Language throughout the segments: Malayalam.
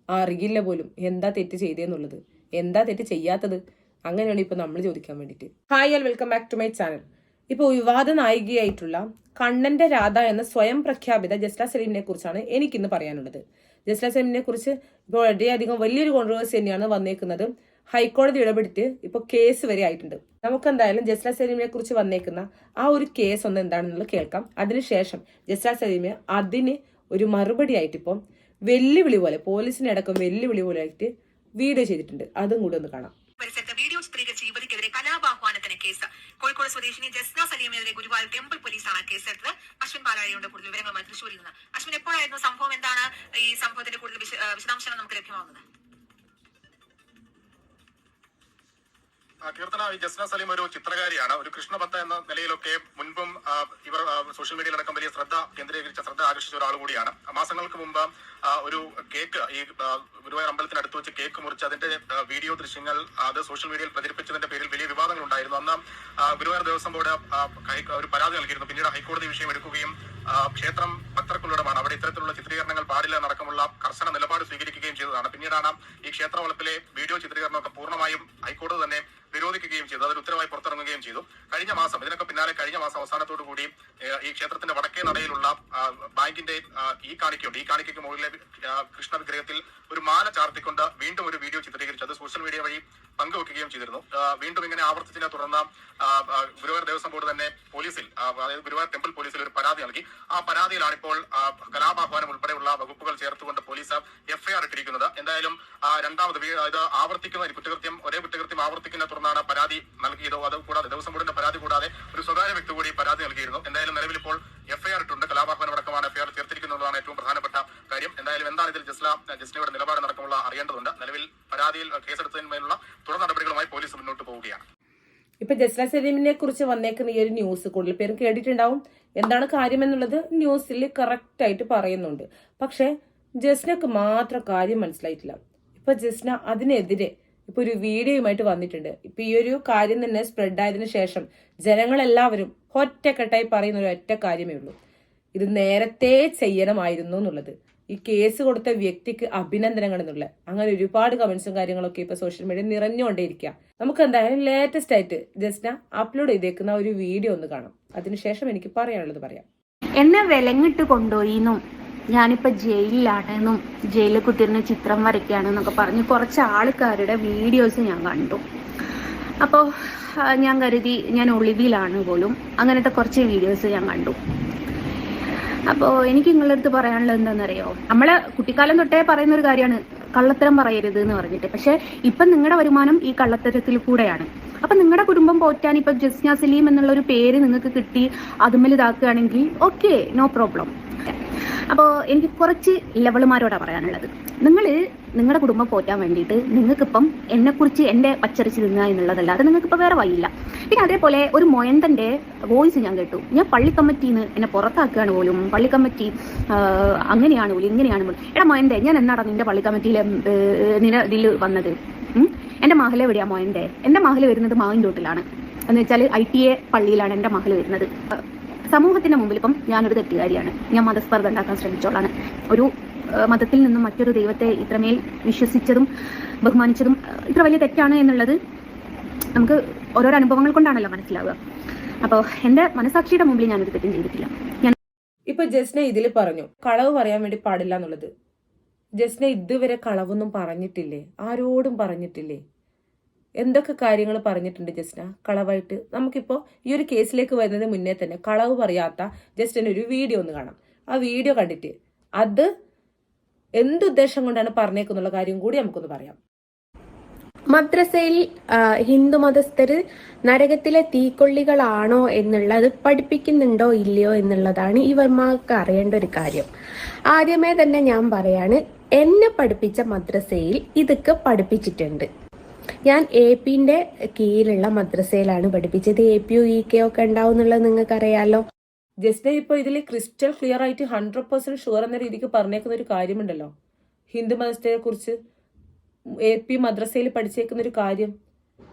അറിയില്ല പോലും എന്താ തെറ്റ് ചെയ്തേന്നുള്ളത്, എന്താ തെറ്റ് ചെയ്യാത്തത്, അങ്ങനെയാണ് ഇപ്പൊ നമ്മൾ ചോദിക്കാൻ വേണ്ടിയിട്ട്. Hi all welcome back to my channel. ഇപ്പോൾ വിവാദ നായികയായിട്ടുള്ള കണ്ണന്റെ രാധ എന്ന സ്വയം പ്രഖ്യാപിത ജസ്ല സലീമിനെ കുറിച്ചാണ് എനിക്കിന്ന് പറയാനുള്ളത്. ജസ്ല സലീമിനെ കുറിച്ച് ഇപ്പോൾ വളരെയധികം വലിയൊരു കോൺട്രവേഴ്സി തന്നെയാണ് വന്നേക്കുന്നത്. ഹൈക്കോടതി ഇടപെട്ടിട്ട് ഇപ്പോൾ കേസ് വരെ ആയിട്ടുണ്ട്. നമുക്ക് എന്തായാലും ജസ്ല സലീമിനെ കുറിച്ച് വന്നേക്കുന്ന ആ ഒരു കേസ് ഒന്ന് എന്താണെന്നുള്ളത് കേൾക്കാം. അതിനുശേഷം ജസ്ല സലീം അതിന് ഒരു മറുപടി ആയിട്ട് ഇപ്പം വെല്ലുവിളി പോലെ, പോലീസിനെ അടക്കം വെല്ലുവിളി പോലെ ആയിട്ട് വീഡിയോ ചെയ്തിട്ടുണ്ട്. അതും കൂടെ ഒന്ന് കാണാം. പരിസരത്ത് വീഡിയോ ചിത്രീകരിച്ച യുവതിക്കെതിരെ കലാപാഹ്വാനത്തിന് കേസ്. കോഴിക്കോട് സ്വദേശിനി ജസ്ന സലീമിനെതിരെ ഗുരുവായൂർ ടെമ്പിൾ പോലീസാണ് കേസെടുത്തത്. അശ്വിൻ പാലാഴിയുടെ കൂടുതൽ വിവരങ്ങളുമായി തൃശ്ശൂരിൽ നിന്ന്. അശ്വിൻ, എപ്പോഴായിരുന്നു സംഭവം? എന്താണ് ഈ സംഭവത്തിന്റെ കൂടുതൽ വിശദാംശങ്ങൾ നമുക്ക് ലഭ്യമാകുന്നത്? കീർത്തന, ജസ്ന സലീം ഒരു ചിത്രകാരിയാണ്. ഒരു കൃഷ്ണഭക്ത എന്ന നിലയിലൊക്കെ മുൻപും ഇവർ സോഷ്യൽ മീഡിയയിലടക്കം വലിയ ശ്രദ്ധ ആകർഷിച്ച ഒരാൾ കൂടിയാണ്. മാസങ്ങൾക്ക് മുമ്പ് ഒരു കേക്ക്, ഈ ഗുരുവായൂർ അമ്പലത്തിനടുത്ത് വെച്ച് കേക്ക് മുറിച്ച് അതിന്റെ വീഡിയോ ദൃശ്യങ്ങൾ അത് സോഷ്യൽ മീഡിയയിൽ പ്രചരിപ്പിച്ചതിന്റെ പേരിൽ വലിയ വിവാദങ്ങൾ ഉണ്ടായിരുന്നു. അന്ന് ഗുരുവായൂർ ദേവസ്വം ബോർഡ് ഒരു പരാതി നൽകിയിരുന്നു. പിന്നീട് ഹൈക്കോടതി വിഷയം എടുക്കുകയും ക്ഷേത്രം ഭക്തർക്കുള്ളടമാണ്, അവിടെ ഇത്തരത്തിലുള്ള ചിത്രീകരണങ്ങൾ പാടില്ല എന്നടക്കമുള്ള കർശന നിലപാട് സ്വീകരിക്കുകയും ചെയ്തതാണ്. പിന്നീടാണ് ഈ ക്ഷേത്രവളപ്പിലെ വീഡിയോ ചിത്രീകരണമൊക്കെ പൂർണ്ണമായും ഹൈക്കോടതി തന്നെ വിരോധിക്കുകയും ചെയ്തു. അതൊരു ഉത്തരവായി പുറത്തിറങ്ങുകയും ചെയ്തു. കഴിഞ്ഞ മാസം, ഇതിനൊക്കെ പിന്നാലെ കഴിഞ്ഞ മാസം അവസാനത്തോടു കൂടി ഈ ക്ഷേത്രത്തിന്റെ വടക്കേ നടയിലുള്ള ബാങ്കിന്റെ ഈ കാണിക്കയ്ക്ക് മുകളിലെ കൃഷ്ണ വിഗ്രഹത്തിൽ ഒരു മാല ചാർത്തിക്കൊണ്ട് വീണ്ടും ഒരു വീഡിയോ ചിത്രീകരിച്ചു അത് സോഷ്യൽ മീഡിയ വഴി പങ്കുവെക്കുകയും ചെയ്തിരുന്നു. വീണ്ടും ഇങ്ങനെ ആവർത്തിച്ചതിനെ തുടർന്ന് ഗുരുവായൂർ ദേവസ്വം ബോർഡ് തന്നെ പോലീസിൽ, അതായത് ഗുരുവായൂർ ടെമ്പിൾ പോലീസിൽ ഒരു പരാതി നൽകി. ആ പരാതിയിലാണ് ഇപ്പോൾ കലാപാഹ്വാനം ഉൾപ്പെടെയുള്ള വകുപ്പുകൾ ചേർത്തുകൊണ്ട് പോലീസ് എഫ്ഐആർ ഇട്ടിരിക്കുന്നത്. എന്തായാലും രണ്ടാമത് ഇത് ആവർത്തിക്കുന്ന കുറ്റകൃത്യം, ഒരേ കുറ്റകൃത്യം ആവർത്തിക്കുന്ന തുടർന്നാണ് പരാതി നൽകിയതോ. അത് കൂടാതെ ദേവസ്വം ബോർഡിന്റെ പരാതി കൂടാതെ ഒരു സ്വകാര്യ വ്യക്തി കൂടി പരാതി നൽകിയിരുന്നു. എന്തായാലും നിലവിൽ ഇപ്പോൾ എഫ്ഐആർ ഇട്ടുണ്ട്. കലാപാഹ്വാനം അടക്കമാണ് എഫ്ഐആർ ചേർത്തിരിക്കുന്നതാണ് ഏറ്റവും പ്രധാനപ്പെട്ട കാര്യം. എന്തായാലും എന്താണ് ഇതിൽ ജസ്നയുടെ നിലപാട് നടക്കമുള്ള അറിയേണ്ടതുണ്ട്. നിലവിൽ പരാതിയിൽ കേസെടുത്തതിന്മേലുള്ള തുടർ നടപടികളുമായി പോലീസ് മുന്നോട്ട് പോവുകയാണ്. ഇപ്പൊ ജസ്ല സലീമിനെ കുറിച്ച് വന്നേക്കുന്ന ഈ ഒരു ന്യൂസ് കൂടുതൽ പേരും കേട്ടിട്ടുണ്ടാവും. എന്താണ് കാര്യം എന്നുള്ളത് ന്യൂസിൽ കറക്റ്റ് ആയിട്ട് പറയുന്നുണ്ട്. പക്ഷെ ജസ്നക്ക് മാത്രം കാര്യം മനസ്സിലായിട്ടില്ല. ഇപ്പൊ ജസ്ന അതിനെതിരെ ഇപ്പൊ ഒരു വീഡിയോയുമായിട്ട് വന്നിട്ടുണ്ട്. ഇപ്പൊ ഈ ഒരു കാര്യം തന്നെ സ്പ്രെഡ് ആയതിനു ശേഷം ജനങ്ങളെല്ലാവരും ഒറ്റക്കെട്ടായി പറയുന്ന ഒരു ഒറ്റ കാര്യമേ ഉള്ളൂ, ഇത് നേരത്തെ ചെയ്യണമായിരുന്നു എന്നുള്ളത്. ഈ കേസ് കൊടുത്ത വ്യക്തിക്ക് അഭിനന്ദനങ്ങൾ എന്നുള്ള അങ്ങനെ ഒരുപാട് കമന്റ്സും കാര്യങ്ങളൊക്കെ ഇപ്പൊ സോഷ്യൽ മീഡിയ നിറഞ്ഞുകൊണ്ടേയിരിക്കുക. നമുക്ക് എന്തായാലും ലേറ്റസ്റ്റ് ആയിട്ട് ജസ്ന അപ്ലോഡ് ചെയ്തേക്കുന്ന ഒരു വീഡിയോ ഒന്ന് കാണാം. അതിനുശേഷം എനിക്ക് പറയാനുള്ളത് പറയാം. എന്നെ വിലങ്ങിട്ട് കൊണ്ടുപോയിന്നും ഞാനിപ്പോ ജയിലിലാണെന്നും ജയിലിൽ കുത്തിരുന്ന ചിത്രം വരയ്ക്കുകയാണെന്നൊക്കെ പറഞ്ഞ് കുറച്ച് ആൾക്കാരുടെ വീഡിയോസ് ഞാൻ കണ്ടു. അപ്പോൾ ഞാൻ കരുതി ഞാൻ ഒളിവിലാണ് പോലും. അങ്ങനത്തെ കുറച്ച് വീഡിയോസ് ഞാൻ കണ്ടു. അപ്പോൾ എനിക്ക് നിങ്ങളുടെ അടുത്ത് പറയാനുള്ളത് എന്താണെന്നറിയോ, നമ്മളെ കുട്ടിക്കാലം തൊട്ടേ പറയുന്ന ഒരു കാര്യമാണ് കള്ളത്തരം പറയരുത് എന്ന് പറഞ്ഞിട്ട്. പക്ഷെ ഇപ്പം നിങ്ങളുടെ വരുമാനം ഈ കള്ളത്തരത്തിൽ കൂടെയാണ്. അപ്പം നിങ്ങളുടെ കുടുംബം പോറ്റാൻ ഇപ്പം ജസ്ന സലീം എന്നുള്ള ഒരു പേര് നിങ്ങൾക്ക് കിട്ടി അതുമ്മൽ ഇതാക്കുകയാണെങ്കിൽ ഓക്കെ, നോ പ്രോബ്ലം. അപ്പോൾ എനിക്ക് കുറച്ച് ലെവളുമാരോടാണ് പറയാനുള്ളത്. നിങ്ങൾ നിങ്ങളുടെ കുടുംബം പോറ്റാൻ വേണ്ടിയിട്ട് നിങ്ങൾക്കിപ്പം എന്നെക്കുറിച്ച് എൻ്റെ പച്ചറിച്ച് തിന്നുക എന്നുള്ളതല്ലാതെ നിങ്ങൾക്കിപ്പോൾ വേറെ വഴിയില്ല. പിന്നെ അതേപോലെ ഒരു മൊയന്തൻ്റെ വോയിസ് ഞാൻ കേട്ടു. ഞാൻ പള്ളി കമ്മിറ്റിയിൽ നിന്ന് എന്നെ പുറത്താക്കുകയാണ് പോലും, പള്ളി കമ്മിറ്റി അങ്ങനെയാണ് പോലും ഇങ്ങനെയാണ് പോലും. എടാ മൊയന്തേ, ഞാൻ എന്നാടാ നിൻ്റെ പള്ളി കമ്മിറ്റിയിലെ ഇതിൽ വന്നത്? എൻ്റെ മഹൽ എവിടെയാണ് മൊയന്തേ? എൻ്റെ മഹൽ വരുന്നത് മാവിൻതോട്ടിലാണ്. എന്ന് വെച്ചാൽ ITA പള്ളിയിലാണ് എൻ്റെ മഹൽ വരുന്നത്. സമൂഹത്തിന്റെ മുമ്പിൽ ഇപ്പം ഞാനൊരു തെറ്റുകാരിയാണ്. ഞാൻ മതസ്പർദ്ധ ഉണ്ടാക്കാൻ ശ്രമിച്ചോളാണ്. ഒരു മതത്തിൽ നിന്നും മറ്റൊരു ദൈവത്തെ ഇത്രമേൽ വിശ്വസിച്ചതും ബഹുമാനിച്ചതും ഇത്ര വലിയ തെറ്റാണ് എന്നുള്ളത് നമുക്ക് ഓരോരോ അനുഭവങ്ങൾ കൊണ്ടാണല്ലോ മനസ്സിലാവുക. അപ്പോൾ എൻ്റെ മനസാക്ഷിയുടെ മുമ്പിൽ ഞാനൊരു തെറ്റും ചെയ്തിട്ടില്ല. ഇപ്പൊ ജസ്ന ഇതിൽ പറഞ്ഞു കളവ് പറയാൻ വേണ്ടി പാടില്ല എന്നുള്ളത്. ജസ്ന ഇതുവരെ കളവൊന്നും പറഞ്ഞിട്ടില്ലേ? ആരോടും പറഞ്ഞിട്ടില്ലേ? എന്തൊക്കെ കാര്യങ്ങൾ പറഞ്ഞിട്ടുണ്ട് ജസ്ന കളവായിട്ട്? നമുക്കിപ്പോൾ ഈ ഒരു കേസിലേക്ക് വരുന്നതിന് മുന്നേ തന്നെ കളവ് പറയാത്ത ജസ്റ്റിന് ഒരു വീഡിയോ ഒന്ന് കാണാം. ആ വീഡിയോ കണ്ടിട്ട് അത് എന്തുദ്ദേശം കൊണ്ടാണ് പറഞ്ഞേക്കുന്നുള്ള കാര്യം കൂടി നമുക്കൊന്ന് പറയാം. മദ്രസയിൽ ഹിന്ദു മതസ്ഥര് നരകത്തിലെ തീക്കൊള്ളികളാണോ എന്നുള്ളത് പഠിപ്പിക്കുന്നുണ്ടോ ഇല്ലയോ എന്നുള്ളതാണ് ഇവർമാർക്ക് അറിയേണ്ട ഒരു കാര്യം. ആദ്യമേ തന്നെ ഞാൻ പറയാണ്, എന്നെ പഠിപ്പിച്ച മദ്രസയിൽ ഇതൊക്കെ പഠിപ്പിച്ചിട്ടുണ്ട്. ഞാൻ AP-ന്റെ കീഴിലുള്ള മദ്രസയിലാണ് പഠിപ്പിച്ചത്. APO EK ഒക്കെ ഉണ്ടാവും എന്നുള്ളത് നിങ്ങൾക്ക് അറിയാലോ. ജസ്ന ഇപ്പൊ ഇതിൽ ക്രിസ്റ്റൽ ക്ലിയർ ആയിട്ട് 100% ഷുവർ എന്ന രീതിക്ക് പറഞ്ഞേക്കുന്ന ഒരു കാര്യമുണ്ടല്ലോ, ഹിന്ദു മതസ്ഥയെ കുറിച്ച് AP മദ്രസയിൽ പഠിച്ചേക്കുന്ന ഒരു കാര്യം.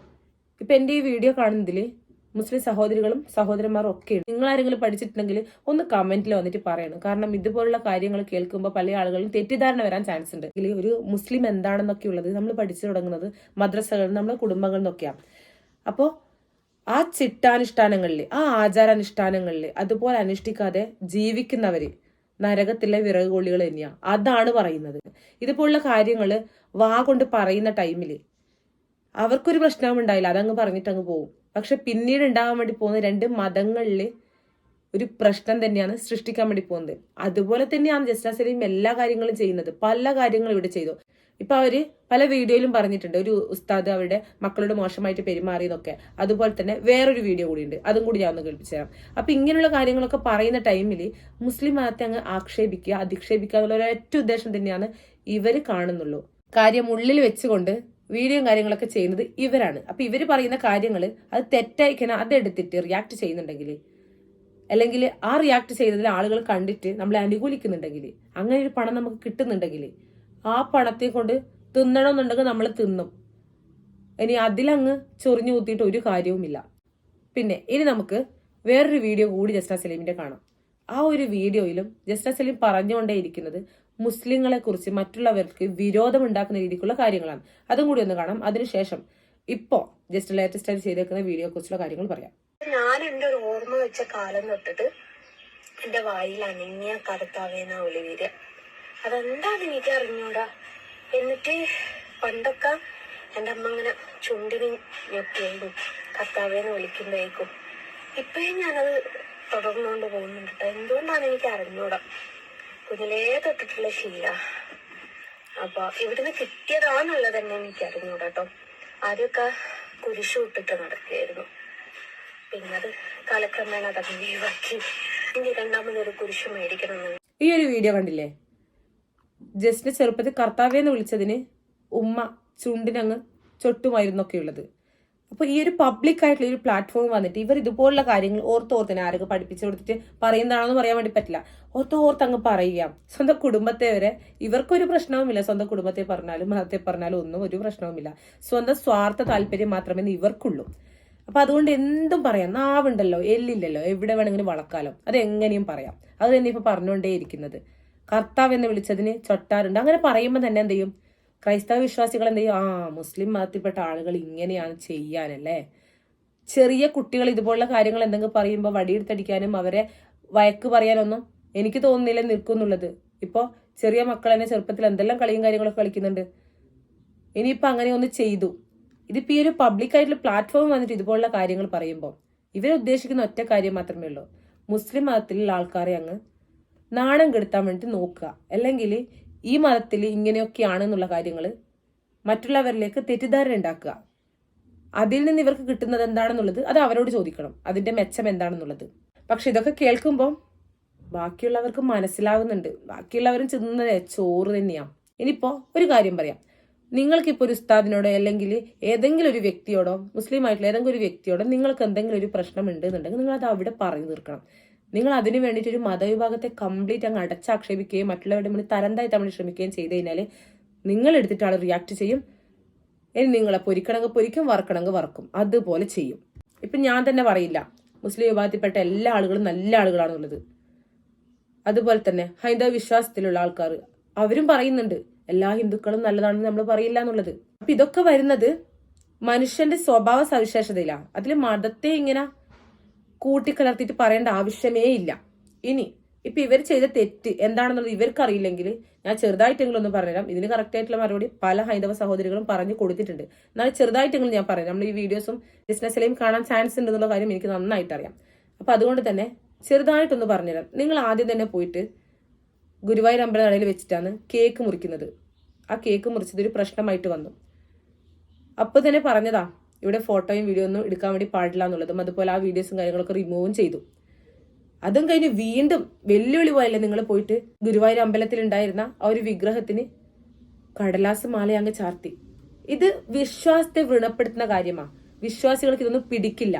ഇപ്പൊ എന്റെ ഈ വീഡിയോ കാണുന്നതില് മുസ്ലിം സഹോദരികളും സഹോദരന്മാരും ഒക്കെ ഉണ്ട്. നിങ്ങൾ ആരെങ്കിലും പഠിച്ചിട്ടുണ്ടെങ്കിൽ ഒന്ന് കമന്റിൽ വന്നിട്ട് പറയണം. കാരണം ഇതുപോലുള്ള കാര്യങ്ങൾ കേൾക്കുമ്പോൾ പല ആളുകളും തെറ്റിദ്ധാരണ വരാൻ ചാൻസ് ഉണ്ട്. ഒരു മുസ്ലിം എന്താണെന്നൊക്കെ ഉള്ളത് നമ്മൾ പഠിച്ചു തുടങ്ങുന്നത് മദ്രസകളിൽ നമ്മുടെ കുടുംബങ്ങളിൽ നിന്നൊക്കെയാണ്. അപ്പോൾ ആ ചിട്ടാനുഷ്ഠാനങ്ങളിൽ, ആ ആചാരാനുഷ്ഠാനങ്ങളിൽ അതുപോലെ അനുഷ്ഠിക്കാതെ ജീവിക്കുന്നവര് നരകത്തിലെ വിറകുകൊള്ളികൾ തന്നെയാണ്. അതാണ് പറയുന്നത്. ഇതുപോലുള്ള കാര്യങ്ങൾ വാ കൊണ്ട് പറയുന്ന ടൈമിൽ അവർക്കൊരു പ്രശ്നവും ഉണ്ടായില്ല, അതങ്ങ് പറഞ്ഞിട്ട് അങ്ങ് പോകും. പക്ഷെ പിന്നീട് ഉണ്ടാകാൻ വേണ്ടി പോകുന്ന രണ്ട് മതങ്ങളിൽ ഒരു പ്രശ്നം തന്നെയാണ് സൃഷ്ടിക്കാൻ വേണ്ടി പോകുന്നത്. അതുപോലെ തന്നെയാണ് ജസ്ന സലീം എല്ലാ കാര്യങ്ങളും ചെയ്യുന്നത്. പല കാര്യങ്ങളും ഇവിടെ ചെയ്തു. ഇപ്പൊ അവര് പല വീഡിയോയിലും പറഞ്ഞിട്ടുണ്ട് ഒരു ഉസ്താദ് അവരുടെ മക്കളോട് മോശമായിട്ട് പെരുമാറിയെന്നൊക്കെ. അതുപോലെ തന്നെ വേറൊരു വീഡിയോ കൂടി ഉണ്ട്, അതും കൂടി ഞാൻ ഒന്ന് കേൾപ്പിച്ചു തരാം. അപ്പൊ ഇങ്ങനെയുള്ള കാര്യങ്ങളൊക്കെ പറയുന്ന ടൈമിൽ മുസ്ലിം മതത്തെ അങ്ങ് ആക്ഷേപിക്കുക, അധിക്ഷേപിക്കുക എന്നുള്ള ഒരൊറ്റ ഉദ്ദേശം തന്നെയാണ് ഇവര് കാണുന്നുള്ളൂ. കാര്യം ഉള്ളിൽ വെച്ചുകൊണ്ട് വീഡിയോയും കാര്യങ്ങളൊക്കെ ചെയ്യുന്നത് ഇവരാണ്. അപ്പൊ ഇവര് പറയുന്ന കാര്യങ്ങൾ അത് തെറ്റായിക്കണം, അതെടുത്തിട്ട് റിയാക്ട് ചെയ്യുന്നുണ്ടെങ്കിൽ, അല്ലെങ്കിൽ ആ റിയാക്ട് ചെയ്തതിൽ ആളുകൾ കണ്ടിട്ട് നമ്മളെ അനുകൂലിക്കുന്നുണ്ടെങ്കിൽ, അങ്ങനെ ഒരു പണം നമുക്ക് കിട്ടുന്നുണ്ടെങ്കിൽ ആ പണത്തെ കൊണ്ട് തിന്നണമെന്നുണ്ടെങ്കിൽ നമ്മൾ തിന്നും. ഇനി അതിലങ്ങ് ചൊറിഞ്ഞു കൂത്തിയിട്ട് ഒരു കാര്യവുമില്ല. പിന്നെ ഇനി നമുക്ക് വേറൊരു വീഡിയോ കൂടി ജസ്ന സലീമിന്റെ കാണാം. ആ ഒരു വീഡിയോയിലും ജസ്ന സലീം പറഞ്ഞുകൊണ്ടേയിരിക്കുന്നത് മുസ്ലിങ്ങളെ കുറിച്ച് മറ്റുള്ളവർക്ക് വിരോധം ഉണ്ടാക്കുന്ന രീതിക്കുള്ള കാര്യങ്ങളാണ്. അതും കൂടി ഒന്ന് കാണാം. അതിനുശേഷം ഇപ്പോ ജസ്റ്റ് ലേറ്റസ്റ്റ് ആയിട്ട് ചെയ്തേക്കുന്ന വീഡിയോയെ കുറിച്ചുള്ള കാര്യങ്ങൾ പറയാം. ഞാൻ എന്റെ ഒരു ഓർമ്മ വെച്ച കാലം തൊട്ടിട്ട് എന്റെ വായിൽ അനങ്ങിയ കറുത്താവേന ഒളി വരിക. അതെന്താന്ന് എനിക്ക് അറിഞ്ഞൂടാ. എന്നിട്ട് പണ്ടൊക്കെ എന്റെ അമ്മ ഇങ്ങനെ ചുണ്ടിന് ഞെട്ടിയായിരുന്നു കർത്താവേന്ന് വിളിക്കുമ്പോഴേക്കും. ഇപ്പഴും ഞാനത് തുടർന്നുകൊണ്ട് പോകുന്നുണ്ട് കേട്ടോ. എന്തുകൊണ്ടാണ് എനിക്ക് അറിഞ്ഞൂടാ. കുഞ്ഞിലേ തൊട്ടിട്ടുള്ള ശീല. അപ്പൊ ഇവിടുന്ന് കിട്ടിയതാന്നുള്ളത് തന്നെ എനിക്ക് അറിഞ്ഞൂടാ കേട്ടോ. ആദ്യമൊക്കെ കുരിശു ഇട്ടിട്ട് നടക്കുകയായിരുന്നു. പിന്നെ അത് കാലക്രമേണ അതൊക്കെ ഒഴിവാക്കി. എനിക്ക് രണ്ടാമതൊരു കുരിശു മേടിക്കണമെന്ന്. ഈ ഒരു വീഡിയോ കണ്ടില്ലേ? ജസ്റ്റിന് ചെറുപ്പത്തിൽ കർത്താവേന്ന് വിളിച്ചതിന് ഉമ്മ ചുണ്ടിനങ്ങ് ചൊട്ടുമായിരുന്നൊക്കെ ഉള്ളത്. അപ്പൊ ഈ ഒരു പബ്ലിക് ആയിട്ടുള്ള ഒരു പ്ലാറ്റ്ഫോം വന്നിട്ട് ഇവർ ഇതുപോലുള്ള കാര്യങ്ങൾ ഓർത്തോർത്തിന് ആരൊക്കെ പഠിപ്പിച്ചു കൊടുത്തിട്ട് പറയുന്നതാണെന്ന് പറയാൻ വേണ്ടി പറ്റില്ല. ഓർത്തങ്ങ് പറയുക. സ്വന്തം കുടുംബത്തെ വരെ ഇവർക്കൊരു പ്രശ്നവുമില്ല. സ്വന്തം കുടുംബത്തെ പറഞ്ഞാലും മതത്തെ പറഞ്ഞാലും ഒന്നും ഒരു പ്രശ്നവുമില്ല. സ്വന്തം സ്വാർത്ഥ താല്പര്യം മാത്രമേ ഇവർക്കുള്ളൂ. അപ്പൊ അതുകൊണ്ട് എന്തും പറയാം. നാവുണ്ടല്ലോ, എല്ലില്ലല്ലോ, എവിടെ വേണമെങ്കിലും വളക്കാലോ. അത് എങ്ങനെയും പറയാം. അത് തന്നെ ഇപ്പൊ പറഞ്ഞുകൊണ്ടേയിരിക്കുന്നത്. കർത്താവ് എന്ന് വിളിച്ചതിന് ചൊട്ടാറുണ്ട്. അങ്ങനെ പറയുമ്പോൾ തന്നെ എന്ത് ചെയ്യും? ക്രൈസ്തവ വിശ്വാസികൾ എന്ത് ചെയ്യും? മുസ്ലിം മതത്തിൽപ്പെട്ട ആളുകൾ ഇങ്ങനെയാണ് ചെയ്യാനല്ലേ. ചെറിയ കുട്ടികൾ ഇതുപോലുള്ള കാര്യങ്ങൾ എന്തെങ്കിലും പറയുമ്പോൾ വടിയെടുത്തടിക്കാനും അവരെ വഴക്ക് പറയാനൊന്നും എനിക്ക് തോന്നുന്നില്ല നിൽക്കുന്നുള്ളത്. ഇപ്പോ ചെറിയ മക്കൾ തന്നെ ചെറുപ്പത്തിൽ എന്തെല്ലാം കളിയും കാര്യങ്ങളൊക്കെ കളിക്കുന്നുണ്ട്. ഇനിയിപ്പോ അങ്ങനെ ഒന്ന് ചെയ്തു. ഇതിപ്പോ ഈ ഒരു പബ്ലിക് ആയിട്ടുള്ള പ്ലാറ്റ്ഫോം വന്നിട്ട് ഇതുപോലുള്ള കാര്യങ്ങൾ പറയുമ്പോൾ ഇവരുദ്ദേശിക്കുന്ന ഒറ്റ കാര്യം മാത്രമേ ഉള്ളൂ. മുസ്ലിം മതത്തിലുള്ള ആൾക്കാരെ അങ്ങ് നാണം കെടുത്താൻ വേണ്ടി നോക്കുക. അല്ലെങ്കിൽ ഈ മതത്തിൽ ഇങ്ങനെയൊക്കെയാണെന്നുള്ള കാര്യങ്ങൾ മറ്റുള്ളവരിലേക്ക് തെറ്റിദ്ധാരണ ഉണ്ടാക്കുക. അതിൽ നിന്ന് ഇവർക്ക് കിട്ടുന്നത് എന്താണെന്നുള്ളത് അത് അവരോട് ചോദിക്കണം, അതിന്റെ മെച്ചം എന്താണെന്നുള്ളത്. പക്ഷെ ഇതൊക്കെ കേൾക്കുമ്പോൾ ബാക്കിയുള്ളവർക്ക് മനസ്സിലാവുന്നുണ്ട്. ബാക്കിയുള്ളവരും ചെന്നത് ചോറ് തന്നെയാണ്. ഇനിയിപ്പോ ഒരു കാര്യം പറയാം. നിങ്ങൾക്കിപ്പോൾ ഒരു ഉസ്താദിനോടോ അല്ലെങ്കിൽ ഏതെങ്കിലും ഒരു വ്യക്തിയോടോ, മുസ്ലിം ആയിട്ടുള്ള ഏതെങ്കിലും ഒരു വ്യക്തിയോടോ നിങ്ങൾക്ക് എന്തെങ്കിലും ഒരു പ്രശ്നം ഉണ്ട് എന്നുണ്ടെങ്കിൽ നിങ്ങൾ അത് അവിടെ പറഞ്ഞു തീർക്കണം. നിങ്ങൾ അതിനു വേണ്ടിയിട്ട് ഒരു മതവിഭാഗത്തെ കംപ്ലീറ്റ് അങ്ങ് അടച്ചാക്ഷേപിക്കുകയും മറ്റുള്ളവരുടെ മുന്നിൽ തരംതായി തമ്മിൽ ശ്രമിക്കുകയും ചെയ്ത് കഴിഞ്ഞാൽ നിങ്ങൾ എടുത്തിട്ട് ആൾ റിയാക്ട് ചെയ്യും. ഇനി നിങ്ങളെ പൊരിക്കണമെങ്കിൽ പൊരിക്കും, വറക്കണമെങ്കിൽ വറക്കും. അതുപോലെ ചെയ്യും. ഇപ്പൊ ഞാൻ തന്നെ പറയില്ല മുസ്ലിം വിഭാഗത്തിൽപ്പെട്ട എല്ലാ ആളുകളും നല്ല ആളുകളാണുള്ളത്. അതുപോലെ തന്നെ ഹൈന്ദവ വിശ്വാസത്തിലുള്ള ആൾക്കാർ അവരും പറയുന്നുണ്ട് എല്ലാ ഹിന്ദുക്കളും നല്ലതാണെന്ന് നമ്മൾ പറയില്ല എന്നുള്ളത്. അപ്പൊ ഇതൊക്കെ വരുന്നത് മനുഷ്യന്റെ സ്വഭാവ സവിശേഷതയിലാണ്. അതിൽ മതത്തെ ഇങ്ങനെ കൂട്ടിക്കലർത്തിയിട്ട് പറയേണ്ട ആവശ്യമേ ഇല്ല. ഇനി ഇപ്പൊ ഇവർ ചെയ്ത തെറ്റ് എന്താണെന്നുള്ളത് ഇവർക്ക് അറിയില്ലെങ്കിൽ ഞാൻ ചെറുതായിട്ടെങ്കിലും ഒന്ന് പറഞ്ഞുതരാം. ഇതിന് കറക്റ്റ് ആയിട്ടുള്ള മറുപടി പല ഹൈന്ദവ സഹോദരികളും പറഞ്ഞു കൊടുത്തിട്ടുണ്ട്. എന്നാൽ ചെറുതായിട്ടെങ്കിലും ഞാൻ പറയാം. നമ്മൾ ഈ വീഡിയോസും ബിസിനസ്സിലെയും കാണാൻ ചാൻസ് ഉണ്ടെന്നുള്ള കാര്യം എനിക്ക് നന്നായിട്ട് അറിയാം. അപ്പൊ അതുകൊണ്ട് തന്നെ ചെറുതായിട്ടൊന്ന് പറഞ്ഞുതരാം. നിങ്ങൾ ആദ്യം തന്നെ പോയിട്ട് ഗുരുവായൂർ അമ്പലനടയിൽ വെച്ചിട്ടാണ് കേക്ക് മുറിക്കുന്നത്. ആ കേക്ക് മുറിച്ചത് ഒരു പ്രശ്നമായിട്ട് വന്നു. അപ്പൊ തന്നെ പറഞ്ഞതാ ഇവിടെ ഫോട്ടോയും വീഡിയോ ഒന്നും എടുക്കാൻ വേണ്ടി പാടില്ല എന്നുള്ളതും. അതുപോലെ ആ വീഡിയോസും കാര്യങ്ങളൊക്കെ റിമൂവും ചെയ്തു. അതും കഴിഞ്ഞ് വീണ്ടും വെല്ലുവിളി പോയല്ലേ നിങ്ങൾ പോയിട്ട് ഗുരുവായൂർ അമ്പലത്തിൽ ഉണ്ടായിരുന്ന ആ ഒരു വിഗ്രഹത്തിന് കടലാസ് മാല അങ്ങ് ചാർത്തി. ഇത് വിശ്വാസത്തെ വ്രണപ്പെടുത്തുന്ന കാര്യമാണ്. വിശ്വാസികൾക്ക് ഇതൊന്നും പിടിക്കില്ല.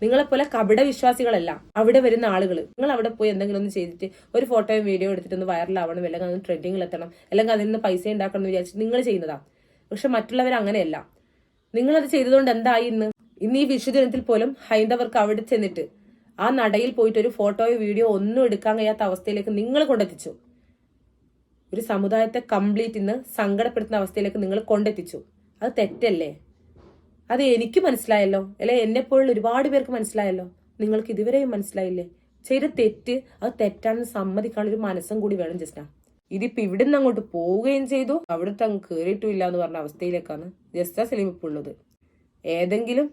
നിങ്ങളെപ്പോലെ കപട വിശ്വാസികളല്ല അവിടെ വരുന്ന ആളുകൾ. നിങ്ങൾ അവിടെ പോയി എന്തെങ്കിലും ഒന്ന് ചെയ്തിട്ട് ഒരു ഫോട്ടോയും വീഡിയോ എടുത്തിട്ട് ഒന്ന് വൈറലാവണം, അല്ലെങ്കിൽ അത് ട്രെൻഡിങ്ങിൽ എത്തണം, അല്ലെങ്കിൽ അതിൽ നിന്ന് പൈസ ഉണ്ടാക്കണം എന്ന് വിചാരിച്ചിട്ട് നിങ്ങൾ ചെയ്യുന്നതാ. പക്ഷെ മറ്റുള്ളവർ അങ്ങനെയല്ല. നിങ്ങളത് ചെയ്തതുകൊണ്ട് എന്തായി? ഇന്ന് ഇന്ന് ഈ വിഷുദിനത്തിൽ പോലും ഹൈന്ദവർക്ക് അവിടെ ചെന്നിട്ട് ആ നടയിൽ പോയിട്ട് ഒരു ഫോട്ടോയോ വീഡിയോ ഒന്നും എടുക്കാൻ കഴിയാത്ത അവസ്ഥയിലേക്ക് നിങ്ങൾ കൊണ്ടെത്തിച്ചു. ഒരു സമുദായത്തെ കംപ്ലീറ്റ് ഇന്ന് സങ്കടപ്പെടുത്തുന്ന അവസ്ഥയിലേക്ക് നിങ്ങൾ കൊണ്ടെത്തിച്ചു. അത് തെറ്റല്ലേ? അത് എനിക്ക് മനസ്സിലായല്ലോ, അല്ലെ എന്നെപ്പോലുള്ള ഒരുപാട് പേർക്ക് മനസ്സിലായല്ലോ. നിങ്ങൾക്ക് ഇതുവരെയും മനസ്സിലായില്ലേ? ചെയ്ത തെറ്റ് അത് തെറ്റാണെന്ന് സമ്മതിക്കാനുള്ള ഒരു മനസ്സും കൂടി വേണം ജസ്ന. ഇതിപ്പോ ഇവിടുന്ന് അങ്ങോട്ട് പോവുകയും ചെയ്തു, അവിടുത്തെ അങ്ങ് കേറിയിട്ടില്ല എന്ന് പറഞ്ഞ അവസ്ഥയിലേക്കാണ് ജസ്ന സലീം ഇപ്പോൾ ഉള്ളത്. ഏതെങ്കിലും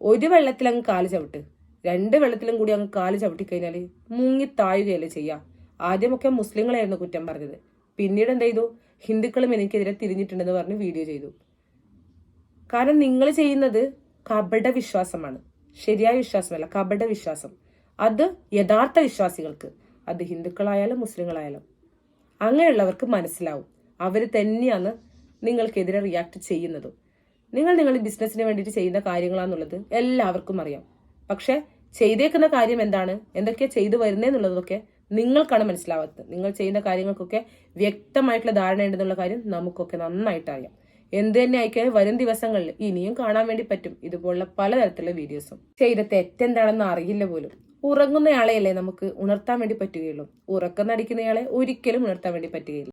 ഒരു വെള്ളത്തിൽ അങ്ങ് കാല് ചവിട്ട്, 2 വെള്ളത്തിലും കൂടി അങ്ങ് കാല് ചവിട്ടിക്കഴിഞ്ഞാല് മുങ്ങി താഴുകയല്ലേ ചെയ്യാം. ആദ്യമൊക്കെ മുസ്ലിങ്ങളായിരുന്നു കുറ്റം പറഞ്ഞത്, പിന്നീട് എന്ത് ചെയ്തു? ഹിന്ദുക്കളും എനിക്കെതിരെ തിരിഞ്ഞിട്ടുണ്ടെന്ന് പറഞ്ഞ് വീഡിയോ ചെയ്തു. കാരണം നിങ്ങൾ ചെയ്യുന്നത് കപട വിശ്വാസമാണ്, ശരിയായ വിശ്വാസമല്ല, കപട വിശ്വാസം. അത് യഥാർത്ഥ വിശ്വാസികൾക്ക്, അത് ഹിന്ദുക്കളായാലും മുസ്ലിങ്ങളായാലും അങ്ങനെയുള്ളവർക്ക് മനസ്സിലാവും. അവർ തന്നെയാണ് നിങ്ങൾക്കെതിരെ റിയാക്ട് ചെയ്യുന്നതും. നിങ്ങളുടെ ബിസിനസ്സിന് വേണ്ടിയിട്ട് ചെയ്യുന്ന കാര്യങ്ങളാന്നുള്ളത് എല്ലാവർക്കും അറിയാം. പക്ഷെ ചെയ്തേക്കുന്ന കാര്യം എന്താണ്, എന്തൊക്കെയാ ചെയ്തു വരുന്നതെന്നുള്ളതൊക്കെ നിങ്ങൾക്കാണ് മനസ്സിലാവാത്തത്. നിങ്ങൾ ചെയ്യുന്ന കാര്യങ്ങൾക്കൊക്കെ വ്യക്തമായിട്ടുള്ള ധാരണ ഉണ്ടെന്നുള്ള കാര്യം നമുക്കൊക്കെ നന്നായിട്ട് അറിയാം. എന്ത് തന്നെ ആയിക്കഴിഞ്ഞാൽ വരും ദിവസങ്ങളിൽ ഇനിയും കാണാൻ വേണ്ടി പറ്റും ഇതുപോലുള്ള പലതരത്തിലുള്ള വീഡിയോസും. ചെയ്ത തെറ്റെന്താണെന്ന് അറിയില്ല പോലും. ഉറങ്ങുന്നയാളെയല്ലേ നമുക്ക് ഉണർത്താൻ വേണ്ടി പറ്റുകയുള്ളൂ. ഉറക്കം നടിക്കുന്നയാളെ ഒരിക്കലും ഉണർത്താൻ വേണ്ടി പറ്റുകയില്ല.